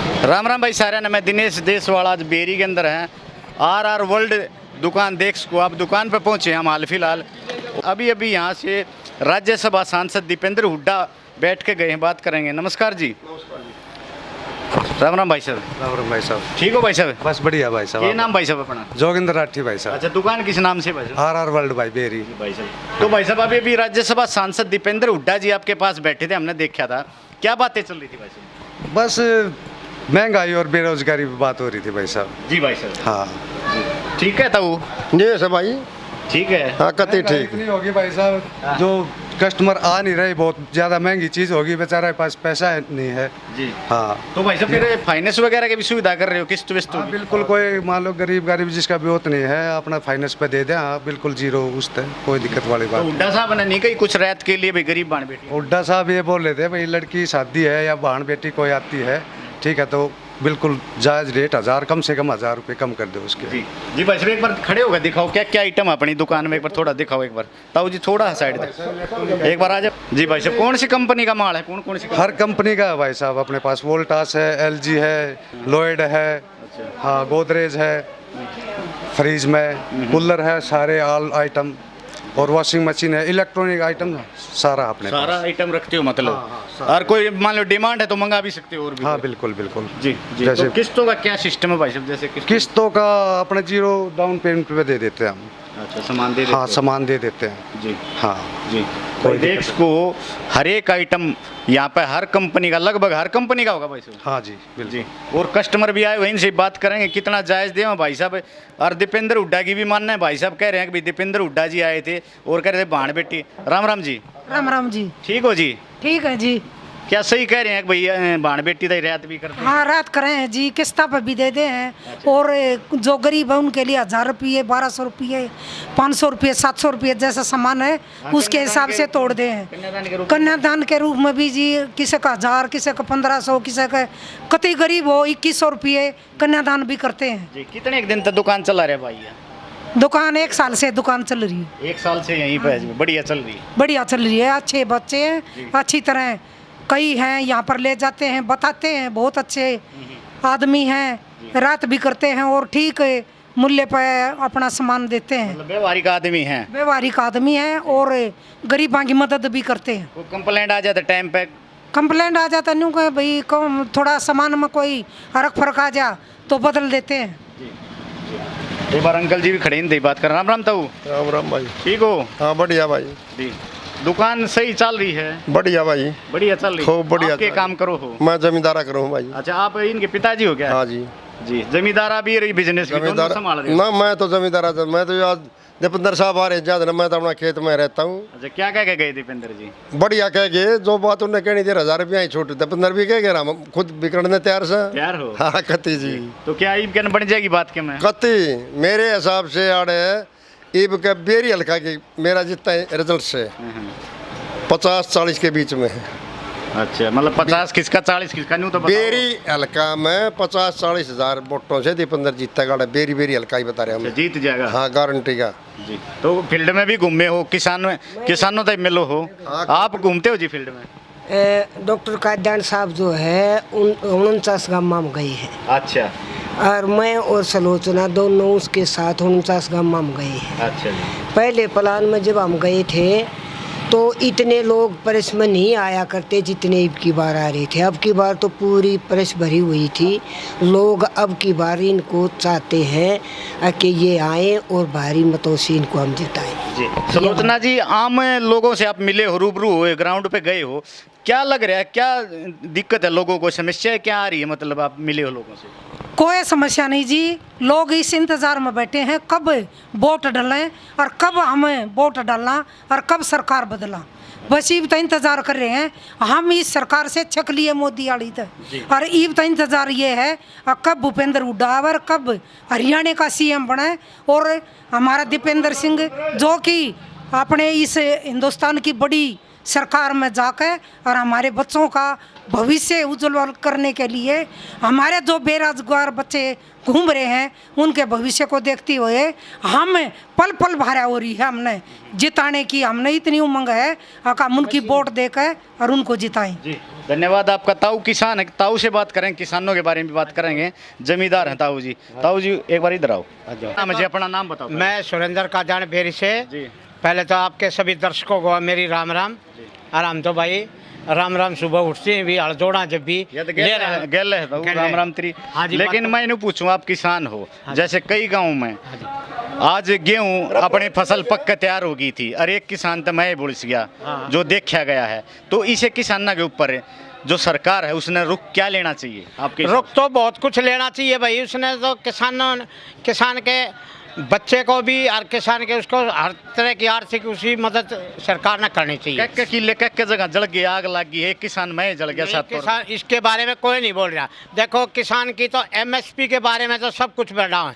राम राम भाई सारे ने, मैं दिनेश देशवाल आज बेरी के अंदर हैं। आर वर्ल्ड दुकान देख सको आप, दुकान पे पहुंचे हैं हम हाल फिलहाल। अभी अभी यहाँ से राज्यसभा सांसद दीपेंद्र हुड्डा बैठ के गए हैं, बात करेंगे। नमस्कार जी। राम राम भाई साहब। राम राम भाई साहब। ठीक हो भाई साहब? बस बढ़िया भाई साहब। ये नाम भाई साहब अपना? जोगिंदर राठी भाई साहब। अच्छा, दुकान किस नाम से भाई साहब? आर वर्ल्ड भाई बेरी भाई साहब। तो भाई साहब अभी अभी राज्यसभा सांसद दीपेंद्र हुड्डा जी आपके पास बैठे थे, हमने देखा था, क्या बातें चल रही थी भाई साहब? बस महंगाई और बेरोजगारी पे बात हो रही थी भाई साहब। जी भाई साहब। हाँ ठीक है तो जी सब भाई ठीक है। हाँ कति ठीक इतनी होगी भाई साहब, जो कस्टमर आ नहीं रहे, बहुत ज़्यादा महंगी चीज़ होगी, बेचारा के पास पैसा नहीं है। जी हाँ तो भाई साहब फिर फाइनेंस वगैरह की भी सुविधा कर रहे हो, किस्त विस्त? हाँ बिल्कुल, कोई मान लो गरीब जिसका भी होता नहीं है, अपना फाइनेंस पे दे दें। हाँ बिल्कुल जीरो उस तक कोई दिक्कत वाली तो बात हुड्डा साहब ने नहीं कही कुछ रायत के लिए भाई गरीब बाण बेटी? हुड्डा साहब ये बोल रहे थे भाई लड़की शादी है या बहन बेटी कोई आती है, ठीक है, तो बिल्कुल जायज़ रेट 1000, कम से कम 1000 रुपये कम कर दो उसके। जी जी भाई साहब एक बार खड़े होकर दिखाओ क्या क्या आइटम है अपनी दुकान में, एक बार थोड़ा दिखाओ एक बार। ताऊ जी थोड़ा साइड दे एक बार आ जाओ। जी भाई साहब कौन सी कंपनी का माल है, कौन सी हर कंपनी का है भाई साहब अपने पास। वोल्टास है, एलजी है, लॉयड है, हाँ गोदरेज है, फ्रिज में कूलर है, सारे ऑल आइटम, और वॉशिंग मशीन है, इलेक्ट्रॉनिक आइटम सारा अपने सारा पास। आइटम रखते हो मतलब? और कोई मान लो डिमांड है तो मंगा भी सकते हो और भी? हाँ बिल्कुल बिल्कुल। जी जी। जैसे तो किस्तों का क्या सिस्टम है भाई साहब? जैसे किस्तों का अपने 0 डाउन पेमेंट पे दे देते हैं हम। अच्छा, सामान दे देते हाँ हो? सामान दे देते हैं। जी हाँ जी। कोई तो देख को हर एक आइटम यहाँ पे हर कंपनी का, लगभग हर कंपनी का होगा भाई साहब? हाँ जी बिल्कुल। जी। और कस्टमर भी आए, वहीं से बात करेंगे कितना जायज़ दे भाई साहब। और दीपेंद्र हुड्डा की भी मानना है, भाई साहब कह रहे हैं कि भाई दीपेंद्र हुड्डा जी आए थे और कह रहे थे बाण बेटी। राम राम जी। राम राम जी। ठीक हो जी? ठीक है जी। क्या सही कह रहे हैं कि भाई बाण बेटी तो रियायत भी करते हैं? हाँ रात करें हैं जी, किस्ता पर भी दे दे हैं। और जो गरीब है उनके लिए 1000 रुपये, 1200 रुपये, 500 रुपये, 700 रुपये जैसा सामान है उसके हिसाब से तोड़ दे हैं। कन्यादान के रूप में भी जी, किसी का 1000, किसी का 1500, किसी का कतई गरीब हो 2100 रुपये कन्यादान भी करते हैं जी। कितने एक दिन तक दुकान चला रहे भाई? दुकान 1 साल से दुकान चल रही है। 1 साल से यहीं पे है जी, बढ़िया चल रही है? बढ़िया चल रही है, अच्छे बच्चे हैं, अच्छी तरह कई हैं यहाँ पर ले जाते हैं, बताते हैं, बहुत अच्छे आदमी हैं, रात भी करते हैं और ठीक मूल्य पर अपना सामान देते हैं। मतलब व्यवहारिक आदमी हैं? व्यवहारिक आदमी हैं और गरीबों की मदद भी करते हैं। कोई कंप्लेंट आ जाता टाइम पे? कंप्लेंट आ जाता नहीं कि भाई थोड़ा सामान में कोई फर्क फर्क आ जा तो बदल देते हैं। एक बार अंकल जी भी खड़े नहीं थे, बात कर। राम राम ताऊ। राम राम भाई। ठीक हो? हाँ बढ़िया भाई। जी। दुकान सही चल रही है? बढ़िया भाई। बढ़िया चल रही है? खूब बढ़िया। आप क्या काम करो हो? मैं जमींदारा करूँ भाई। अच्छा, आप इनके पिताजी हो क्या? हाँ जी। जी। जमींदारा भी रही, बिजनेस भी, दोनों जमींदार संभाल रहे हो? ना, मैं तो जमींदारा था। मैं तो आज दीपेंद्र साहब आ रहे ज्यादा, मैं तो अपना खेत में रहता हूँ। अच्छा, क्या कह के गए दीपेंद्र जी? बढ़िया कह गए, जो बात उन्हें कहनी थी 1000 रुपया ही छूट। दीपेंद्र भी कह गए, हम खुद बिकड़ने तैयार से। तैयार हो? हाँ कति जी। तो क्या ईब कहने बन जाएगी बात के में? कति मेरे हिसाब से आड़े ईब के बेरी हल्का की मेरा जितना रिजल्ट से 50-40 के बीच में है। अच्छा, मतलब 50 किसका 40 किसका? न्यू तो बताओ। बेरी हल्का में 50-40 हजार वोटों से दीपेंद्र जीतेगा। बेरी हल्का ही बता रहे अच्छा, हम। जीत जाएगा? हाँ गारंटी का जी। तो फील्ड में भी घूमे हो, किसानों तक मिलो हो? आप घूमते हो जी फील्ड में? डॉक्टर काद्यान साहब जो है 49 गाँव में गए हैं। अच्छा और मैं और सलोचना दोनों उसके साथ 49 गाँव में गए हैं। अच्छा जी। पहले प्लान में जब हम गए थे तो इतने लोग प्रेस में नहीं आया करते जितने अब की बार आ रहे थे। अब की बार तो पूरी प्रेस भरी हुई थी। लोग अब की बार इनको चाहते हैं कि ये आए और भारी मतों से इनको हम जिताएं। जी। सलोचना जी, आम लोगों से आप मिले हो, रूबरू हुए, ग्राउंड पे गए हो, क्या लग रहा है, क्या दिक्कत है लोगों को, समस्या क्या आ रही है? मतलब आप मिले हो लोगों से? कोई समस्या नहीं जी, लोग इस इंतज़ार में बैठे हैं कब वोट डालें और कब हमें वोट डालना और कब सरकार बदला, बस ईब तो इंतज़ार कर रहे हैं। हम इस सरकार से छक लिए मोदी वाली तक, और ईब तो इंतज़ार ये है कब भूपेंद्र हुड्डा और कब हरियाणा का सीएम बने और हमारा दीपेंद्र सिंह जो कि अपने इस हिंदुस्तान की बड़ी सरकार में जाकर और हमारे बच्चों का भविष्य उज्जवल करने के लिए हमारे जो बेरोजगार बच्चे घूम रहे हैं उनके भविष्य को देखते हुए हम पल पल भारा हो रही है हमने जिताने की। हमने इतनी उमंग है हम उनकी वोट देकर और उनको जिताएं। जी धन्यवाद आपका। ताऊ किसान है, ताऊ से बात करें, किसानों के बारे में भी बात करेंगे। जमींदार हैं ताऊ जी। ताऊ जी एक बार इधर आओ। मुझे अपना नाम बताओ। मैं सुरेंद्र काजान बेरी से। जी पहले तो आपके सभी दर्शकों को मेरी राम राम। आराम तो भाई राम राम। सुबह उठते हैं भी हड़जोड़ा जब भी ये तो गेल है ताऊ, राम राम तेरी। हाँ जी, लेकिन बात तो- मैं इन्हें पूछूं, आप किसान हो, जैसे कई गाँव में आज गेहूं अपनी फसल पक के तैयार हो गई थी और एक किसान तो मैं बोल गया जो देखा गया है, तो इसे किसाना के ऊपर जो सरकार है उसने रुख क्या लेना चाहिए आपके? रुख तो बहुत कुछ लेना चाहिए भाई। उसने तो किसान के बच्चे को भी और किसान के उसको हर तरह की आर्थिक उसी मदद सरकार ने करनी चाहिए। कक्के किले कक्के जगह जल गई, आग लग गई है, किसान मैं जल गया साथ। किसान इसके बारे में कोई नहीं बोल रहा। देखो किसान की तो एमएसपी के बारे में तो सब कुछ बढ़ा है,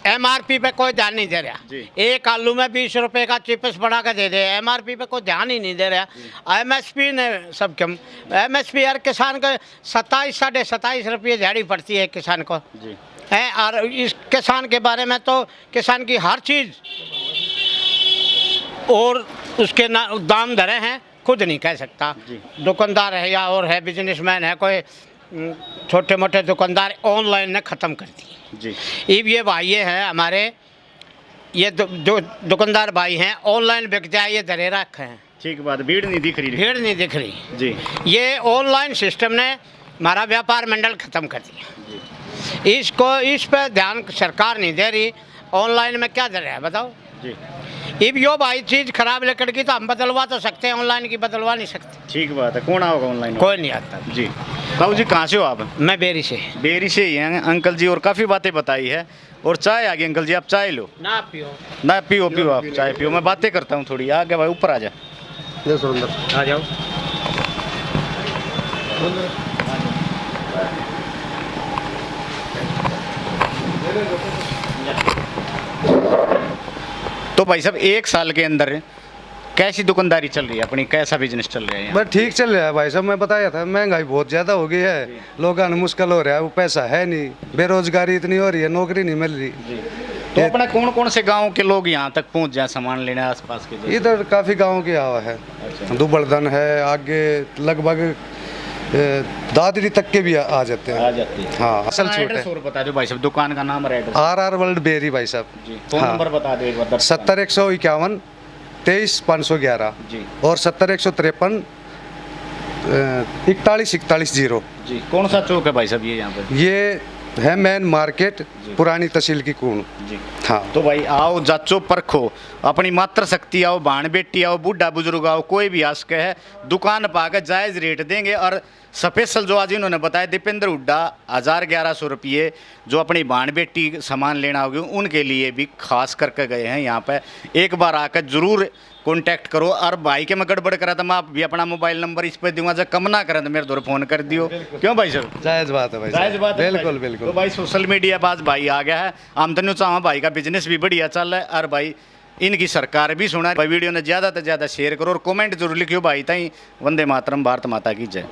एमआरपी पे कोई ध्यान नहीं दे रहा। एक आलू में 20 रुपए का चिप्स बढ़ा के दे दे, एमआरपी पे कोई ध्यान ही नहीं दे रहा। एमएसपी ने सब कम एमएसपी यार किसान को 27 साढ़े 27 रुपये दिहाड़ी पड़ती है किसान को है। और इस किसान के बारे में तो किसान की हर चीज़ और उसके दाम दरें हैं खुद नहीं कह सकता। दुकानदार है या और है बिजनेसमैन है, कोई छोटे मोटे दुकानदार ऑनलाइन ने ख़त्म कर दिए जी। अब ये भाई हैं हमारे, ये जो दुकानदार भाई हैं ऑनलाइन बिक जाए ये दरे रखे हैं। ठीक बात, भीड़ नहीं दिख रही। भीड़ नहीं दिख रही जी। ये ऑनलाइन सिस्टम ने हमारा व्यापार मंडल ख़त्म कर दिया। इसको इस पर ध्यान सरकार नहीं दे रही। ऑनलाइन में क्या दे रहा है बताओ जी। अब यो भाई चीज़ खराब लेकर की तो हम बदलवा तो सकते हैं, ऑनलाइन की बदलवा नहीं सकते। ठीक बात है। कौन आओगा ऑनलाइन? कोई नहीं आता जी। ताऊ जी कहाँ से हो आप? मैं बेरी से। बेरी से ही हैं अंकल जी, और काफ़ी बातें बताई है। और चाय आ गई अंकल जी, आप चाय लो ना पियो ना। पियो पियो, आप चाय पियो, मैं बातें करता हूँ थोड़ी। आगे भाई ऊपर आ जा। ये सुरेंद्र आ जाओ। तो भाई साहब एक साल के अंदर कैसी दुकानदारी चल रही है अपनी, कैसा बिजनेस चल रहा है? बस ठीक चल रहा है भाई साहब। मैं बताया था महंगाई बहुत ज़्यादा हो गई है, लोगों ने मुश्किल हो रहा है, वो पैसा है नहीं, बेरोजगारी इतनी हो रही है, नौकरी नहीं मिल रही। तो अपना कौन कौन से गांव के लोग यहाँ तक पहुँच जाए सामान लेने आसपास के? इधर काफ़ी गाँव की हवा है। दुबड़दन है, आगे लगभग दादरी तक के भी आ जाते हैं। आ जाती है। हाँ असल छूट एड्रेस है। और बता दो भाई साहब, दुकान का नाम और एड्रेस। RR वर्ल्ड बेरी भाई साहब। फोन हाँ। नंबर बता दो एक बार। 70 151 23 511 जी। और 70 153 41 41 0। जी। कौन सा चौक है भाई साहब ये यहाँ पे? ये है मेन मार्केट, पुरानी तहसील की कूण। जी। हाँ तो भाई आओ, जाचो परखो, अपनी मात्र शक्ति आओ, भाण बेटी आओ, बूढ़ा बुजुर्ग आओ, कोई भी आ सके है, दुकान पाकर जायज़ रेट देंगे। और स्पेशल जो आज इन्होंने बताया दीपेंद्र हुड्डा 1100 रुपये जो अपनी भाण बेटी सामान लेना होगी उनके लिए भी खास करके गए हैं यहाँ पे। एक बार आकर ज़रूर कॉन्टैक्ट करो। और भाई के मैं गड़बड़ करा था, मैं आप भी अपना मोबाइल नंबर इस पर दूंगा, जब कम ना करें तो मेरे दौर फोन कर दियो। क्यों भाई सर? जायज़ बात है भाई साहब। जायज़ बात है। बिल्कुल भाई। बिल्कुल। तो भाई सोशल मीडिया पास भाई आ गया है, हम तो चाहूँ भाई का बिजनेस भी बढ़िया चल रहा है और भाई इनकी सरकार भी सुना। भाई वीडियो ने ज़्यादा से ज़्यादा शेयर करो और कमेंट जरूर लिखियो भाई ताई। वंदे मातरम, भारत माता की जय।